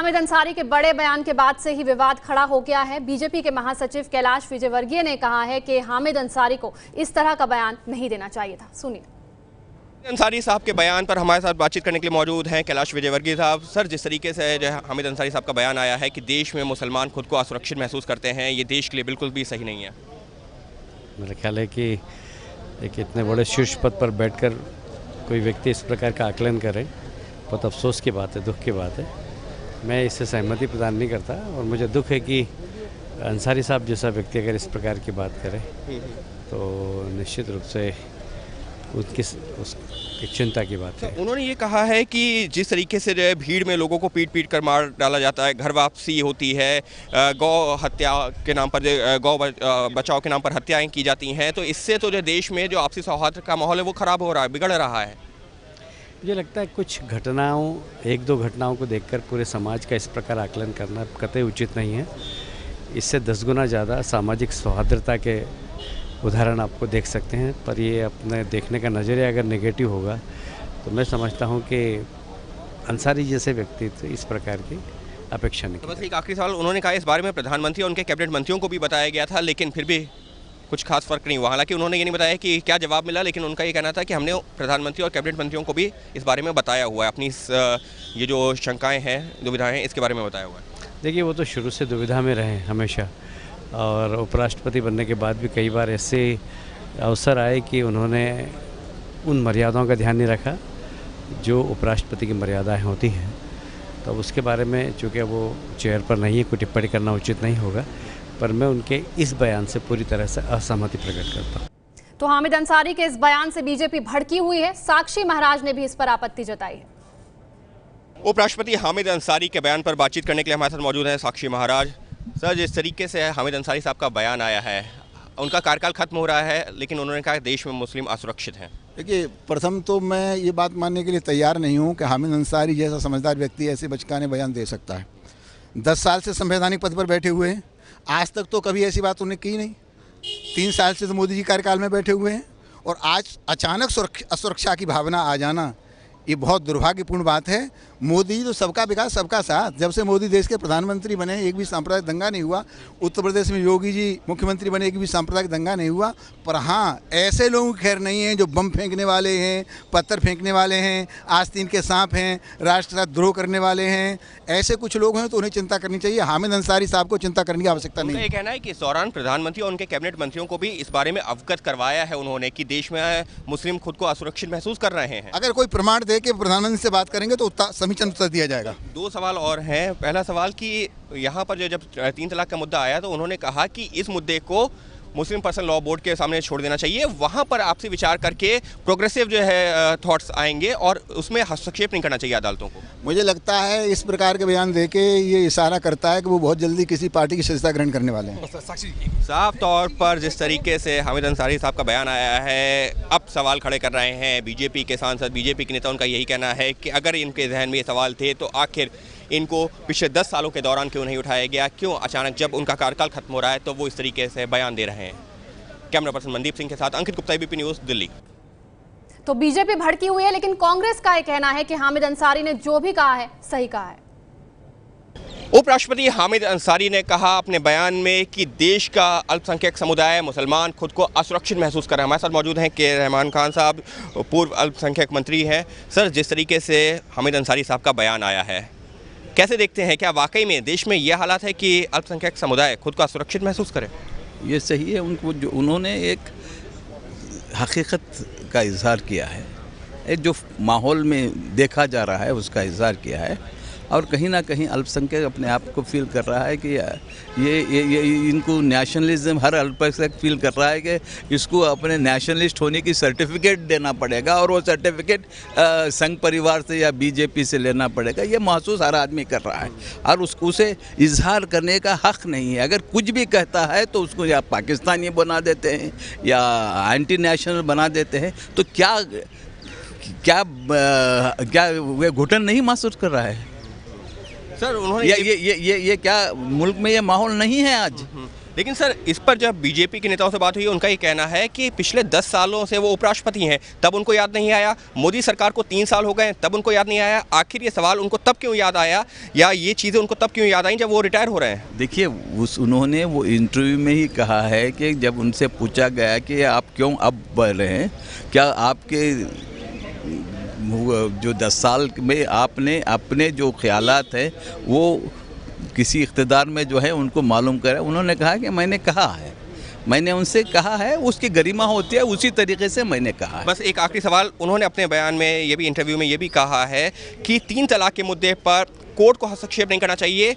हामिद अंसारी के बड़े बयान के बाद से ही विवाद खड़ा हो गया है। बीजेपी के महासचिव कैलाश विजयवर्गीय ने कहा है कि हामिद अंसारी को इस तरह का बयान नहीं देना चाहिए था। सुनिए। अंसारी साहब के बयान पर हमारे साथ बातचीत करने के लिए मौजूद हैं कैलाश विजयवर्गीय साहब। सर, जिस तरीके से जो हामिद अंसारी साहब का बयान आया है कि देश में मुसलमान खुद को असुरक्षित महसूस करते हैं, ये देश के लिए बिल्कुल भी सही नहीं है। मेरा ख्याल है कि एक इतने बड़े शीर्ष पद पर बैठकर कोई व्यक्ति इस प्रकार का आकलन करे, बहुत अफसोस की बात है, दुख की बात है। मैं इससे सहमति प्रदान नहीं करता और मुझे दुख है कि अंसारी साहब जैसा व्यक्ति अगर इस प्रकार की बात करे तो निश्चित रूप से उसकी चिंता की बात है। उन्होंने ये कहा है कि जिस तरीके से जो है भीड़ में लोगों को पीट कर मार डाला जाता है, घर वापसी होती है, गौ हत्या के नाम पर गौ बचाव के नाम पर हत्याएं की जाती हैं, तो इससे तो जो देश में जो आपसी सौहार्द का माहौल है वो खराब हो रहा है, बिगड़ रहा है। मुझे लगता है कुछ घटनाओं, एक दो घटनाओं को देखकर पूरे समाज का इस प्रकार आकलन करना कतई उचित नहीं है। इससे 10 गुना ज़्यादा सामाजिक सौहार्दता के उदाहरण आपको देख सकते हैं, पर ये अपने देखने का नज़रिया अगर नेगेटिव होगा तो मैं समझता हूँ कि अंसारी जैसे व्यक्तित्व इस प्रकार की अपेक्षा नहीं। तो बस एक आखिरी सवाल, उन्होंने कहा इस बारे में प्रधानमंत्री और उनके कैबिनेट मंत्रियों को भी बताया गया था, लेकिन फिर भी कुछ खास फर्क नहीं हुआ। हालांकि उन्होंने ये नहीं बताया कि क्या जवाब मिला, लेकिन उनका ये कहना था कि हमने प्रधानमंत्री और कैबिनेट मंत्रियों को भी इस बारे में बताया हुआ है, अपनी ये जो शंकाएं हैं, दुविधाएं हैं, इसके बारे में बताया हुआ है। देखिए, वो तो शुरू से दुविधा में रहे हमेशा, और उपराष्ट्रपति बनने के बाद भी कई बार ऐसे अवसर आए कि उन्होंने उन मर्यादाओं का ध्यान नहीं रखा जो उपराष्ट्रपति की मर्यादाएं होती हैं। तो उसके बारे में चूँकि वो चेयर पर नहीं है, कोई टिप्पणी करना उचित नहीं होगा, पर मैं उनके इस बयान से पूरी तरह से असहमति प्रकट करता हूँ। तो हामिद अंसारी के इस बयान से बीजेपी भड़की हुई है। साक्षी महाराज ने भी इस पर आपत्ति जताई है। उपराष्ट्रपति हामिद अंसारी के बयान पर बातचीत करने के लिए हमारे साथ मौजूद हैं साक्षी महाराज। सर, जिस तरीके से हामिद अंसारी साहब का बयान आया है, उनका कार्यकाल खत्म हो रहा है, लेकिन उन्होंने कहा देश में मुस्लिम असुरक्षित हैं। देखिए, प्रथम तो मैं ये बात मानने के लिए तैयार नहीं हूँ कि हामिद अंसारी जैसा समझदार व्यक्ति ऐसे बचकाने बयान दे सकता है। 10 साल से संवैधानिक पद पर बैठे हुए हैं, आज तक तो कभी ऐसी बात उन्हें की नहीं। 3 साल से तो मोदी जी कार्यकाल में बैठे हुए हैं और आज अचानक असुरक्षा की भावना आ जाना, ये बहुत दुर्भाग्यपूर्ण बात है। मोदी तो सबका विकास सबका साथ, जब से मोदी देश के प्रधानमंत्री बने एक भी सांप्रदायिक दंगा नहीं हुआ। उत्तर प्रदेश में योगी जी मुख्यमंत्री बने, एक भी सांप्रदायिक दंगा नहीं हुआ। पर हाँ, ऐसे लोगों की खैर नहीं है जो बम फेंकने वाले हैं, पत्थर फेंकने वाले हैं, आस्तीन के सांप हैं, राष्ट्र का द्रोह करने वाले हैं। ऐसे कुछ लोग हैं तो उन्हें चिंता करनी चाहिए। हामिद अंसारी साहब को चिंता करने की आवश्यकता नहीं है। ये कहना है कि इस दौरान प्रधानमंत्री और उनके कैबिनेट मंत्रियों को भी इस बारे में अवगत करवाया है उन्होंने कि देश में मुस्लिम खुद को असुरक्षित महसूस कर रहे हैं। अगर कोई प्रमाण दे के प्रधानमंत्री से बात करेंगे तो समीचीन उत्तर दिया जाएगा। 2 सवाल और हैं। पहला सवाल कि यहाँ पर जब 3 तलाक का मुद्दा आया तो उन्होंने कहा कि इस मुद्दे को मुस्लिम पर्सनल लॉ बोर्ड के सामने छोड़ देना चाहिए, वहाँ पर आपसे विचार करके प्रोग्रेसिव जो है थॉट्स आएंगे और उसमें हस्तक्षेप नहीं करना चाहिए अदालतों को। मुझे लगता है इस प्रकार के बयान देके ये इशारा करता है कि वो बहुत जल्दी किसी पार्टी की सदस्यता ग्रहण करने वाले हैं। साफ तौर पर जिस तरीके से हामिद अंसारी साहब का बयान आया है, अब सवाल खड़े कर रहे हैं बीजेपी के सांसद, बीजेपी के नेता। उनका यही कहना है कि अगर इनके जहन में ये सवाल थे तो आखिर इनको पिछले 10 सालों के दौरान क्यों नहीं उठाया गया, क्यों अचानक जब उनका कार्यकाल खत्म हो रहा है तो वो इस तरीके से बयान दे रहे हैं। कैमरा पर्सन मनदीप सिंह के साथ अंकित गुप्ता, एबीपी न्यूज़, दिल्ली। तो बीजेपी भड़की हुई है, लेकिन कांग्रेस का यह कहना है कि हामिद अंसारी ने जो भी कहा है सही कहा है। उपराष्ट्रपति हामिद अंसारी ने कहा अपने बयान में कि देश का अल्पसंख्यक समुदाय मुसलमान खुद को असुरक्षित महसूस कर रहा है। हमारे साथ मौजूद हैं के रहमान खान साहब, पूर्व अल्पसंख्यक मंत्री हैं। सर, जिस तरीके से हामिद अंसारी साहब का बयान आया है, कैसे देखते हैं? क्या वाकई में देश में यह हालात है कि अल्पसंख्यक समुदाय खुद को असुरक्षित महसूस करे? ये सही है। उनको जो उन्होंने एक हकीकत का इजहार किया है, एक जो माहौल में देखा जा रहा है उसका इजहार किया है, और कहीं ना कहीं अल्पसंख्यक अपने आप को फील कर रहा है कि ये इनको नेशनलिज्म, हर अल्पसंख्यक फील कर रहा है कि इसको अपने नेशनलिस्ट होने की सर्टिफिकेट देना पड़ेगा और वो सर्टिफिकेट संघ परिवार से या बीजेपी से लेना पड़ेगा। ये महसूस हर आदमी कर रहा है और उसको उसे इजहार करने का हक नहीं है। अगर कुछ भी कहता है तो उसको या पाकिस्तानी बना देते हैं या एंटी नेशनल बना देते हैं। तो क्या वे घुटन नहीं महसूस कर रहा है? सर, उन्होंने ये क्या मुल्क में ये माहौल नहीं है आज? लेकिन सर, इस पर जब बीजेपी के नेताओं से बात हुई, उनका ये कहना है कि पिछले 10 सालों से वो उपराष्ट्रपति हैं, तब उनको याद नहीं आया। मोदी सरकार को 3 साल हो गए, तब उनको याद नहीं आया। आखिर ये सवाल उनको तब क्यों याद आया, या ये चीज़ें उनको तब क्यों याद आई जब वो रिटायर हो रहे हैं? देखिए, उन्होंने वो इंटरव्यू में ही कहा है कि जब उनसे पूछा गया कि आप क्यों अब बढ़ रहे हैं, क्या आपके जो 10 साल में आपने अपने जो ख्यालात हैं वो किसी इख्तिदार में जो है उनको मालूम करा। उन्होंने कहा कि मैंने कहा है, मैंने उनसे कहा है, उसकी गरिमा होती है, उसी तरीके से मैंने कहा है। बस एक आखिरी सवाल, उन्होंने अपने बयान में ये भी, इंटरव्यू में ये भी कहा है कि 3 तलाक के मुद्दे पर कोर्ट को हस्तक्षेप नहीं करना चाहिए,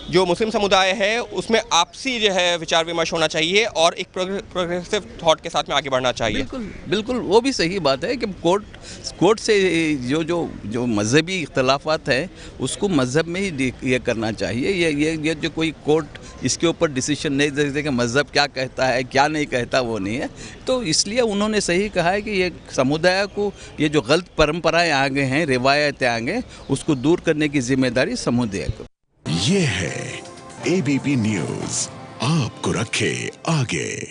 जो मुस्लिम समुदाय है उसमें आपसी जो है विचार विमर्श होना चाहिए और एक प्रोग्रेसिव थॉट के साथ में आगे बढ़ना चाहिए। बिल्कुल बिल्कुल, वो भी सही बात है कि कोर्ट से जो मजहबी इख्तलाफात है उसको मजहब में ही ये करना चाहिए। ये जो कोई कोर्ट इसके ऊपर डिसीजन नहीं दे सकते कि मजहब क्या कहता है क्या नहीं कहता, वो नहीं है। तो इसलिए उन्होंने सही कहा है कि ये समुदाय को, ये जो गलत परंपराएं आ गए हैं, रिवायतें आ गए, उसको दूर करने की जिम्मेदारी समुदाय को। ये है ABP न्यूज़, आपको रखे आगे।